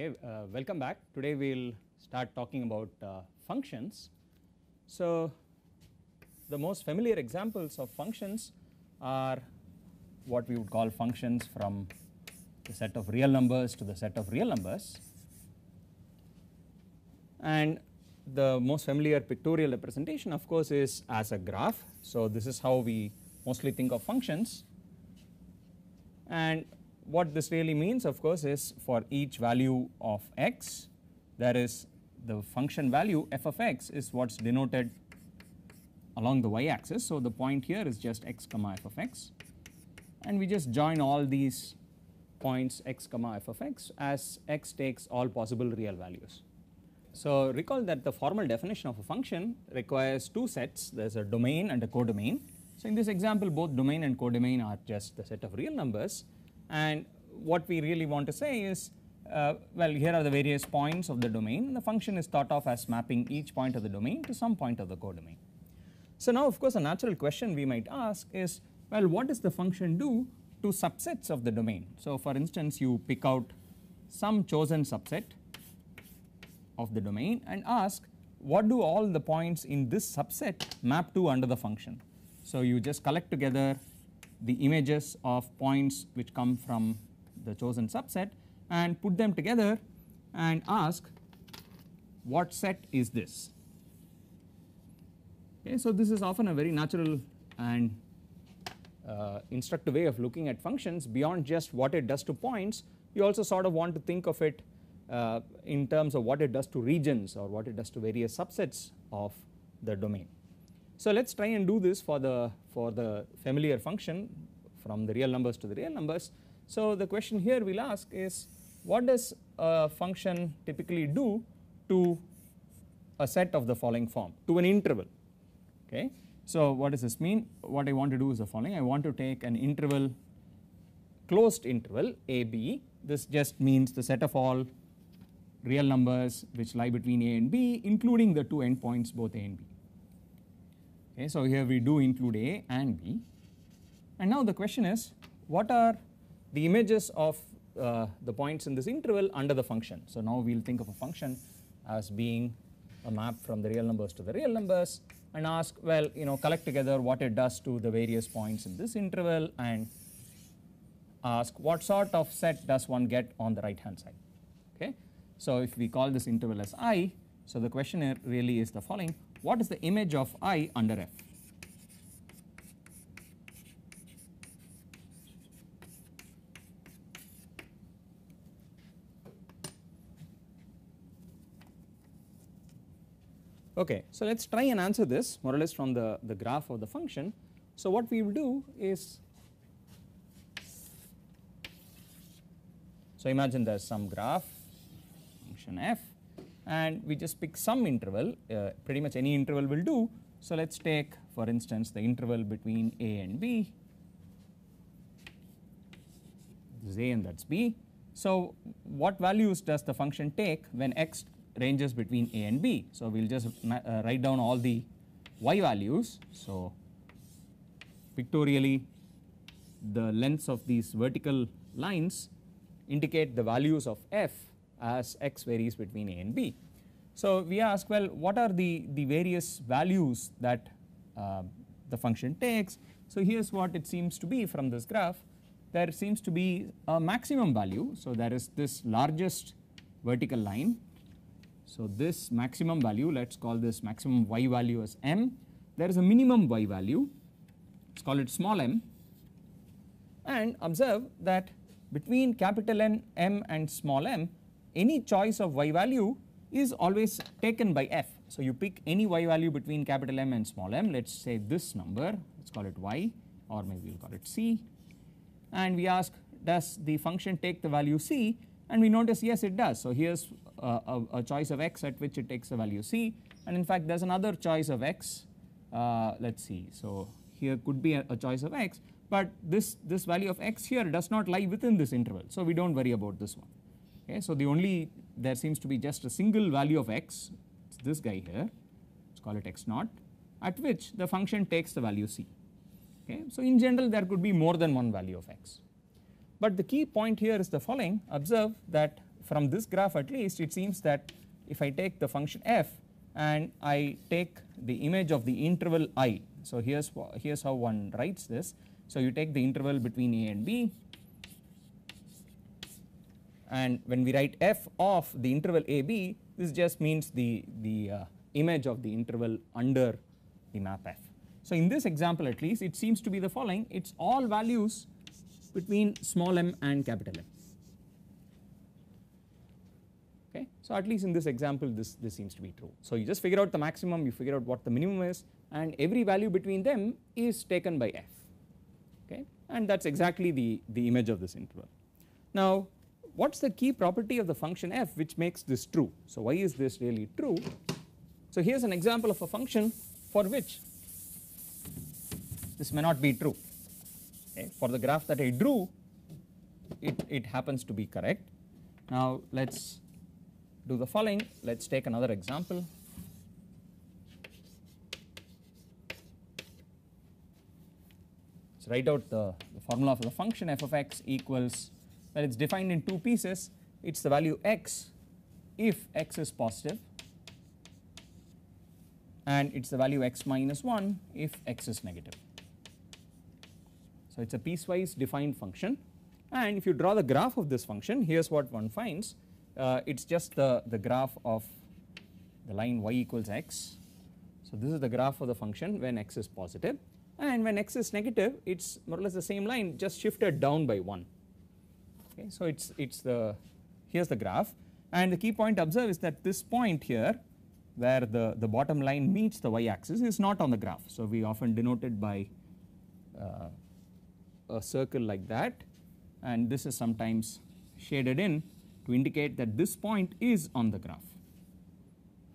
Okay, welcome back. Today we will start talking about functions. So, the most familiar examples of functions are what we would call functions from the set of real numbers to the set of real numbers, and the most familiar pictorial representation of course is as a graph. So, this is how we mostly think of functions, and what this really means of course is for each value of x, there is the function value f of x is what is denoted along the y axis. So, the point here is just x comma f of x, and we just join all these points x comma f of x as x takes all possible real values. So, recall that the formal definition of a function requires two sets, there is a domain and a codomain. So, in this example both domain and codomain are just the set of real numbers, and what we really want to say is well, here are the various points of the domain, and the function is thought of as mapping each point of the domain to some point of the codomain. So, now of course a natural question we might ask is, well, what does the function do to subsets of the domain? So, for instance you pick out some chosen subset of the domain and ask what do all the points in this subset map to under the function. So, you just collect together the images of points which come from the chosen subset and put them together and ask what set is this. Okay, so, this is often a very natural and instructive way of looking at functions. Beyond just what it does to points, you also sort of want to think of it in terms of what it does to regions or what it does to various subsets of the domain. So, let us try and do this for the familiar function from the real numbers to the real numbers. So, the question here we will ask is, what does a function typically do to a set of the following form, to an interval? Okay. So, what does this mean? What I want to do is the following: I want to take an interval, closed interval a b. This just means the set of all real numbers which lie between a and b, including the two endpoints both a and b. Okay, so, here we do include a and b, and now the question is, what are the images of the points in this interval under the function. So, now we will think of a function as being a map from the real numbers to the real numbers and ask, well, collect together what it does to the various points in this interval and ask what sort of set does one get on the right hand side. Okay. So, if we call this interval as I, so the question here really is the following: what is the image of I under f? Okay, so let us try and answer this more or less from the graph of the function. So, what we will do is, so imagine there is some graph function f and we just pick some interval, pretty much any interval will do. So, let us take for instance the interval between a and b, this is a and that is b. So, what values does the function take when x ranges between a and b? So, we will just write down all the y values. So, pictorially the lengths of these vertical lines indicate the values of f as x varies between a and b. So, we ask, well, what are the various values that the function takes? So, here is what it seems to be from this graph. There seems to be a maximum value. So, there is this largest vertical line. So, this maximum value, let us call this maximum y value as m. There is a minimum y value, let us call it small m, and observe that between capital N, m and small m, any choice of y value is always taken by f. So, you pick any y value between capital M and small m, let us say this number, let us call it y, or maybe we will call it c, and we ask, does the function take the value c? And we notice yes it does. So, here is a choice of x at which it takes the value c, and in fact there is another choice of x, let us see. So, here could be a choice of x, but this value of x here does not lie within this interval. So, we do not worry about this one. Okay. So, there seems to be just a single value of x, it is this guy here, let us call it x naught, at which the function takes the value c. Okay. So, in general there could be more than one value of x. But the key point here is the following: observe that from this graph at least it seems that if I take the function f and I take the image of the interval I. So here's how one writes this. So you take the interval between a and b, and when we write f of the interval a b, this just means the image of the interval under the map f. So in this example at least it seems to be the following, it's all values between small m and capital M. Okay. So at least in this example this seems to be true. So you just figure out the maximum, you figure out what the minimum is, and every value between them is taken by f, okay, and that is exactly the image of this interval. Now what is the key property of the function f which makes this true? So why is this really true? So here is an example of a function for which this may not be true. Okay. For the graph that I drew it happens to be correct. Now let us do the following, let us take another example. Let's write out the formula for the function f of x equals, well, it is defined in two pieces. It is the value x if x is positive, and it is the value x minus 1 if x is negative. So it is a piecewise defined function, and if you draw the graph of this function, here is what one finds. It is just the graph of the line y equals x. So this is the graph of the function when x is positive, and when x is negative it is more or less the same line, just shifted down by 1. Okay. So here is the graph, and the key point to observe is that this point here where the bottom line meets the y axis is not on the graph. So we often denote it by a circle like that, and this is sometimes shaded in to indicate that this point is on the graph.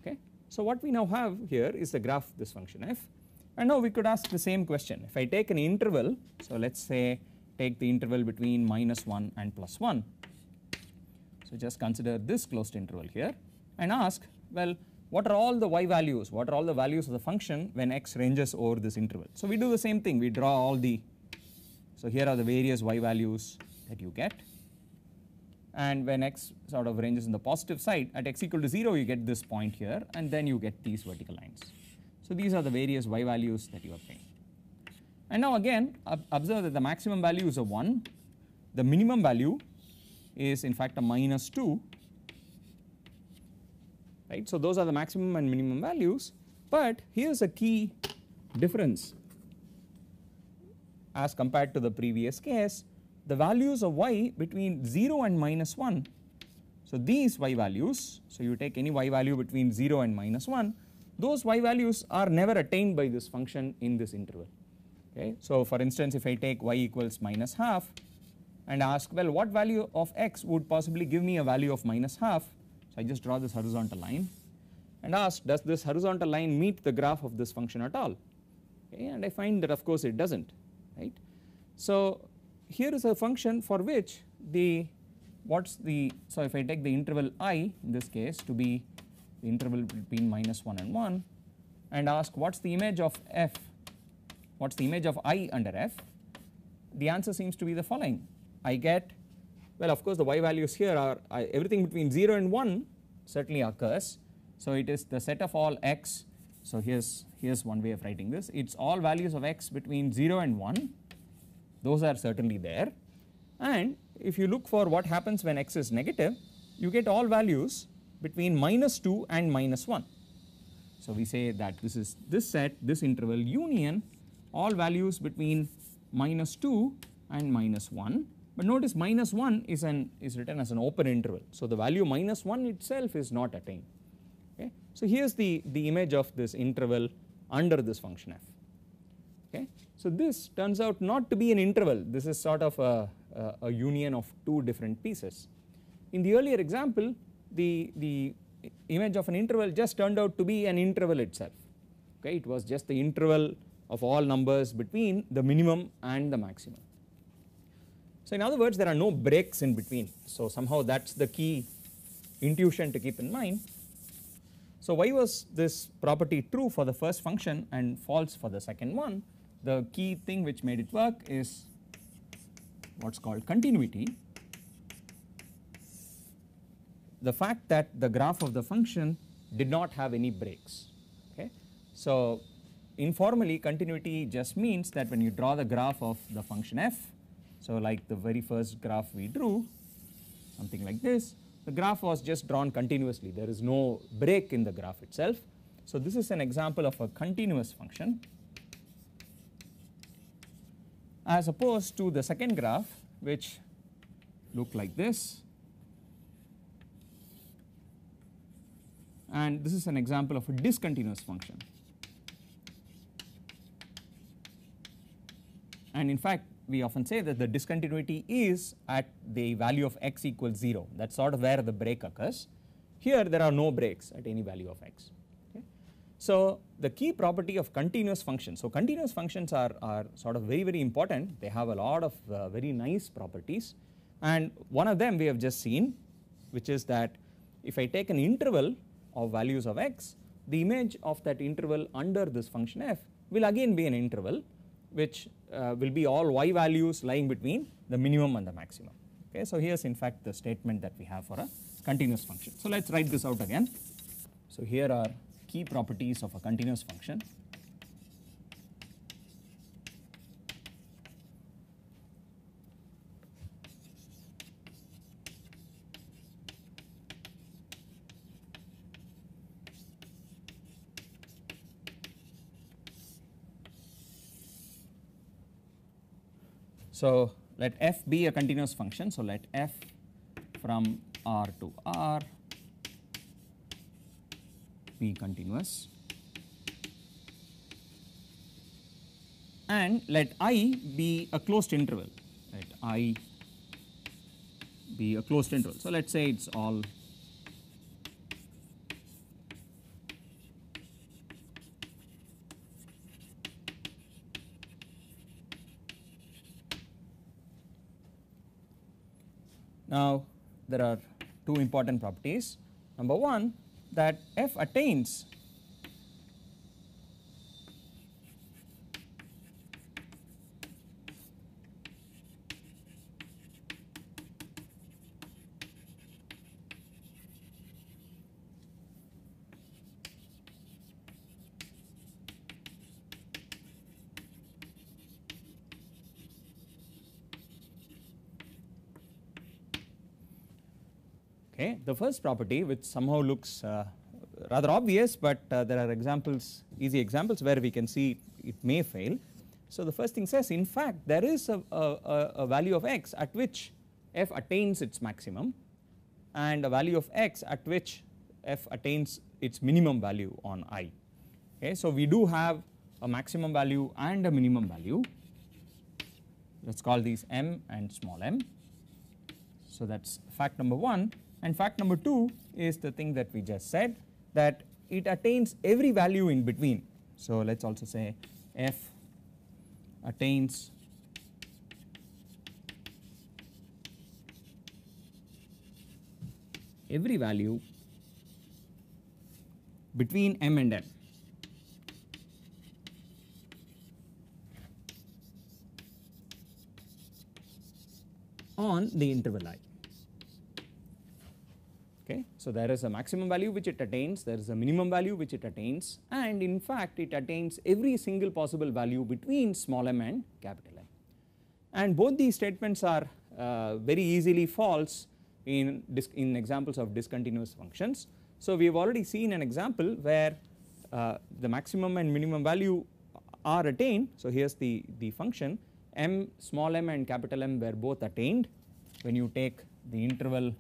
Okay. So what we now have here is the graph of this function f, and now we could ask the same question. If I take an interval, so let us say take the interval between -1 and +1, so just consider this closed interval here and ask, well, what are all the y values, what are all the values of the function when x ranges over this interval. So we do the same thing, we draw all the, so here are the various y values that you get, and when x sort of ranges in the positive side at x equal to 0 you get this point here, and then you get these vertical lines. So these are the various y values that you obtain. And now again observe that the maximum value is a 1, the minimum value is in fact a -2, right. So those are the maximum and minimum values, but here is a key difference as compared to the previous case. The values of y between 0 and -1, so these y values, so you take any y value between 0 and -1, those y values are never attained by this function in this interval. Okay. So for instance if I take y equals -12 and ask, well, what value of x would possibly give me a value of -12, so I just draw this horizontal line and ask, does this horizontal line meet the graph of this function at all? Okay. And I find that of course it does not, right. So here is a function for which so if I take the interval I in this case to be the interval between -1 and 1 and ask what is the image of f, what is the image of I under f, the answer seems to be the following. I get, well, of course the y values here are everything between 0 and 1 certainly occurs. So it is the set of all x, so here's one way of writing this, it is all values of x between 0 and 1, those are certainly there, and if you look for what happens when x is negative, you get all values between -2 and -1. So we say that this is this set, this interval union all values between -2 and -1, but notice -1 is written as an open interval, so the value -1 itself is not attained. Okay. So here is the image of this interval under this function f. Okay. So this turns out not to be an interval, this is sort of a union of two different pieces. In the earlier example the image of an interval just turned out to be an interval itself. Okay. It was just the interval of all numbers between the minimum and the maximum. So in other words there are no breaks in between, so somehow that is the key intuition to keep in mind. So why was this property true for the first function and false for the second one? The key thing which made it work is what is called continuity. the fact that the graph of the function did not have any breaks. Okay. So informally, continuity just means that when you draw the graph of the function f, so like the very first graph we drew, something like this, the graph was just drawn continuously, there is no break in the graph itself. So this is an example of a continuous function, as opposed to the second graph which look like this, and this is an example of a discontinuous function. And in fact, we often say that the discontinuity is at the value of x equals 0, that is sort of where the break occurs. Here there are no breaks at any value of x. Okay. So the key property of continuous functions, so continuous functions are sort of very important, they have a lot of very nice properties, and one of them we have just seen, which is that if I take an interval of values of x, the image of that interval under this function f will again be an interval which will be all y values lying between the minimum and the maximum. Okay, so here is in fact the statement that we have for a continuous function. So let us write this out again. So here are key properties of a continuous function. So let f be a continuous function, so let f from R to R be continuous, and let I be a closed interval, let I be a closed interval. So let us say it is all now. There are two important properties. Number one, that f attains Okay. The first property, which somehow looks rather obvious, but there are examples, easy examples where we can see it may fail. So the first thing says, in fact there is a value of x at which f attains its maximum, and a value of x at which f attains its minimum value on I. Okay. So we do have a maximum value and a minimum value. Let us call these m and small m. So that is fact number one. And fact number two is the thing that we just said, that it attains every value in between. So let us also say f attains every value between m and n. On the interval I. Okay. So there is a maximum value which it attains, there is a minimum value which it attains, and in fact it attains every single possible value between small m and capital M. And both these statements are very easily false in examples of discontinuous functions. So we have already seen an example where the maximum and minimum value are attained. So here is the function m, small m and capital M were both attained when you take the interval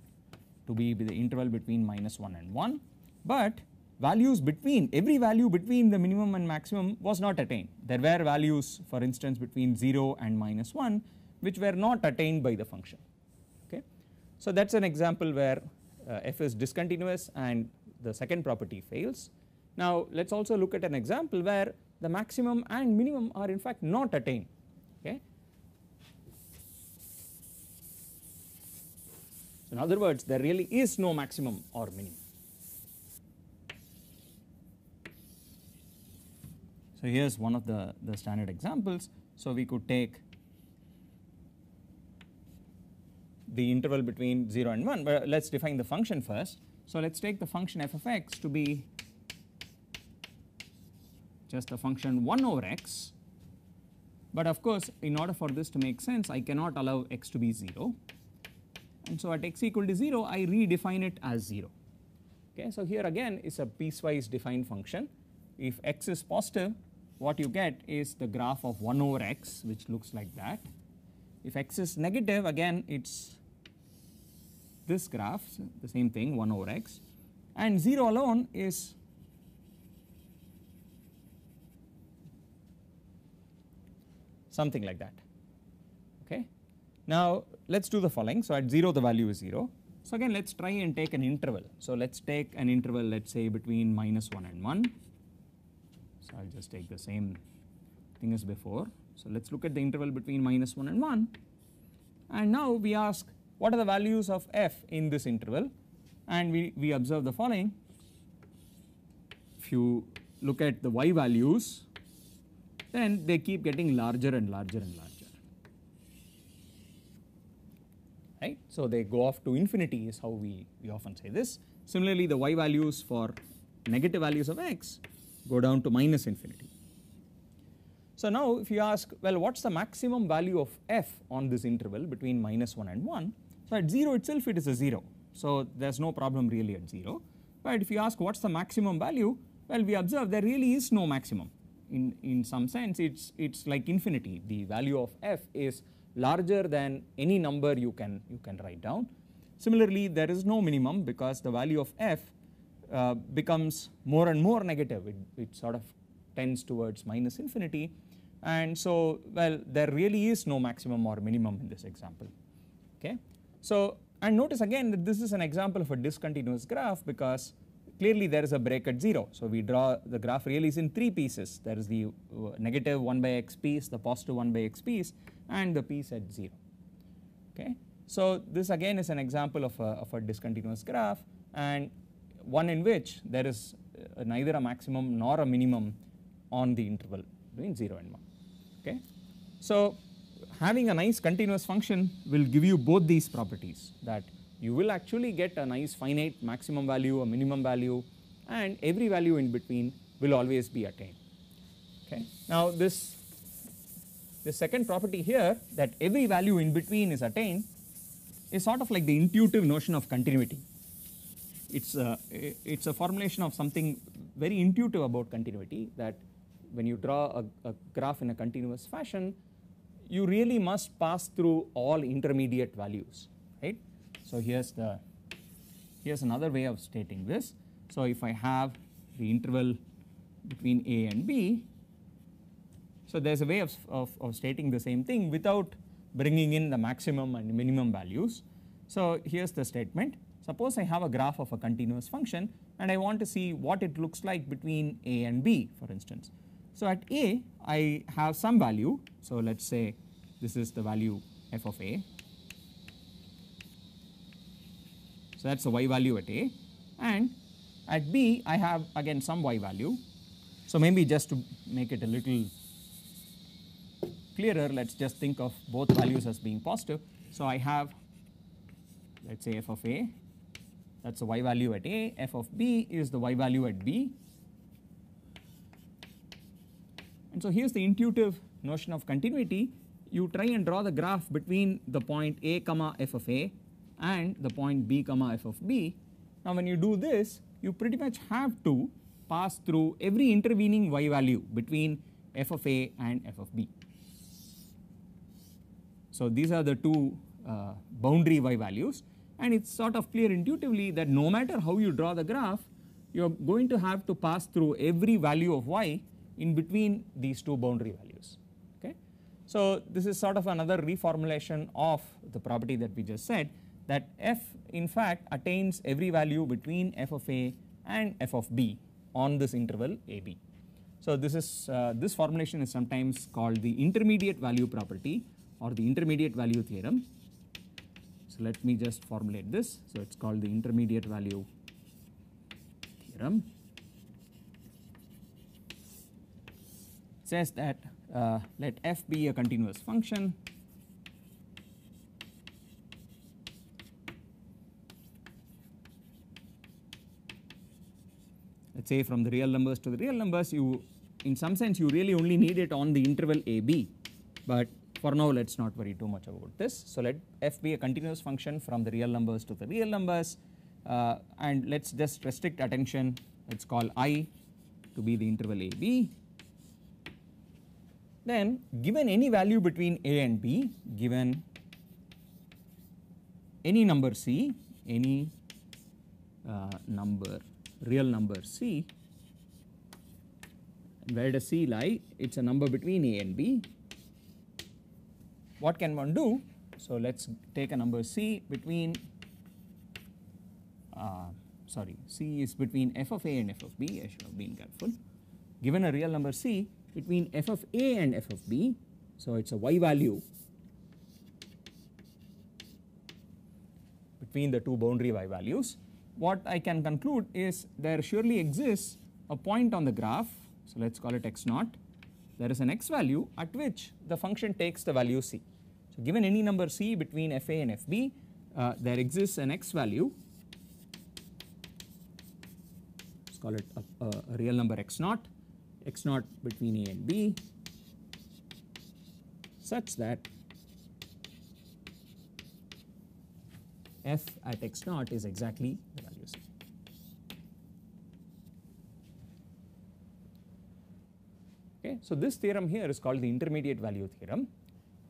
to be the interval between -1 and 1, but values between, every value between the minimum and maximum was not attained. There were values, for instance, between 0 and -1 which were not attained by the function. Okay. So that is an example where f is discontinuous and the second property fails. Now let us also look at an example where the maximum and minimum are in fact not attained. Okay. So in other words, there really is no maximum or minimum. So here is one of the standard examples. So we could take the interval between 0 and 1, but let's define the function first. So let's take the function f of x to be just the function 1 over x, but of course in order for this to make sense I cannot allow x to be 0, and so at x equal to 0 I redefine it as 0. Okay, so here again is a piecewise defined function. If x is positive, what you get is the graph of 1 over x, which looks like that. If x is negative, again it's this graph, so the same thing, 1 over x, and 0 alone is something like that. Okay. Now let's do the following. So at 0 the value is 0. So again let's try and take an interval. So let's take an interval, let's say between -1 and 1. So I'll just take the same thing as before. So let's look at the interval between -1 and 1, and now we ask what are the values of f in this interval, and we observe the following. If you look at the y values, then they keep getting larger and larger and larger, right. So they go off to infinity is how we often say this. Similarly, the y values for negative values of x go down to -infinity. So now if you ask, well, what's the maximum value of f on this interval between -1 and 1? So at 0 itself it is a 0, so there's no problem really at 0. But if you ask what's the maximum value, well, we observe there really is no maximum. In some sense it's like infinity. The value of f is larger than any number you can write down. Similarly, there is no minimum because the value of f becomes more and more negative. It sort of tends towards -infinity, and so, well, there really is no maximum or minimum in this example. Okay. So, and notice again that this is an example of a discontinuous graph because clearly there is a break at 0. So we draw the graph really is in 3 pieces. There is the negative 1 by x piece, the positive 1 by x piece, and the piece at 0. Okay. So this again is an example of a discontinuous graph, and one in which there is neither a maximum nor a minimum on the interval between 0 and 1. Okay. So having a nice continuous function will give you both these properties, that you will actually get a nice finite maximum value, a minimum value, and every value in between will always be attained. Okay. Now this second property here, that every value in between is attained, is sort of like the intuitive notion of continuity. It's a formulation of something very intuitive about continuity, that when you draw a graph in a continuous fashion, you really must pass through all intermediate values, right. So here's another way of stating this. So if I have the interval between a and b, so there's a way of stating the same thing without bringing in the maximum and minimum values. So here's the statement. Suppose I have a graph of a continuous function and I want to see what it looks like between a and b, for instance. So at a I have some value, so let's say this is the value f of a. So that's the y value at a, and at b I have again some y value. So maybe just to make it a little clearer, let's just think of both values as being positive. So I have, let's say, f of a, that's the y value at a, f of b is the y value at b. And so here's the intuitive notion of continuity. You try and draw the graph between the point a comma f of a and the point b comma f of b. Now when you do this, you pretty much have to pass through every intervening y value between f of a and f of b. So these are the two boundary y values, and it's sort of clear intuitively that no matter how you draw the graph, you're going to have to pass through every value of y in between these two boundary values. Okay. So this is sort of another reformulation of the property that we just said, that f in fact attains every value between f of a and f of b on this interval ab. So this formulation is sometimes called the intermediate value property or the intermediate value theorem. So let me just formulate this. So it's called the intermediate value theorem. It says that let f be a continuous function let's say from the real numbers to the real numbers, you in some sense you really only need it on the interval AB, but for now let's not worry too much about this. So let f be a continuous function from the real numbers to the real numbers, and let's just restrict attention, let's call I to be the interval AB. Then given any value between A and B, given any number C, any real number C, where does C lie? It's a number between A and B. What can one do? So let's take a number C between, C is between f of A and f of B, I should have been careful. Given a real number C between f of A and f of B, so it's a y value between the two boundary y values. What I can conclude is there surely exists a point on the graph, so let's call it x0. There is an x value at which the function takes the value C. So given any number C between fa and fb, there exists an x value, let's call it a real number x0 between A and B, such that f at x0 is exactly the value C. Okay, so this theorem here is called the intermediate value theorem.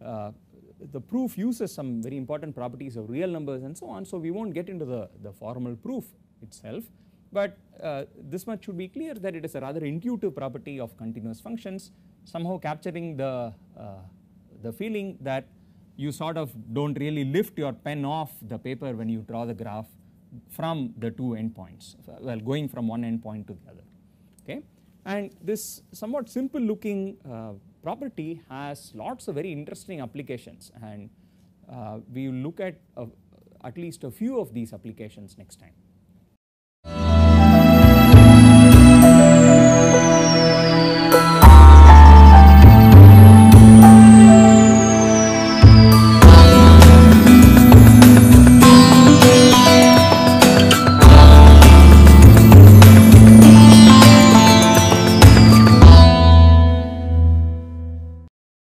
The proof uses some very important properties of real numbers and so on, so we won't get into the formal proof itself, but this much should be clear that it is a rather intuitive property of continuous functions, somehow capturing the feeling that you sort of don't really lift your pen off the paper when you draw the graph from the two endpoints, well, going from one endpoint to the other. Okay, and this somewhat simple looking property has lots of very interesting applications, and we will look at least a few of these applications next time.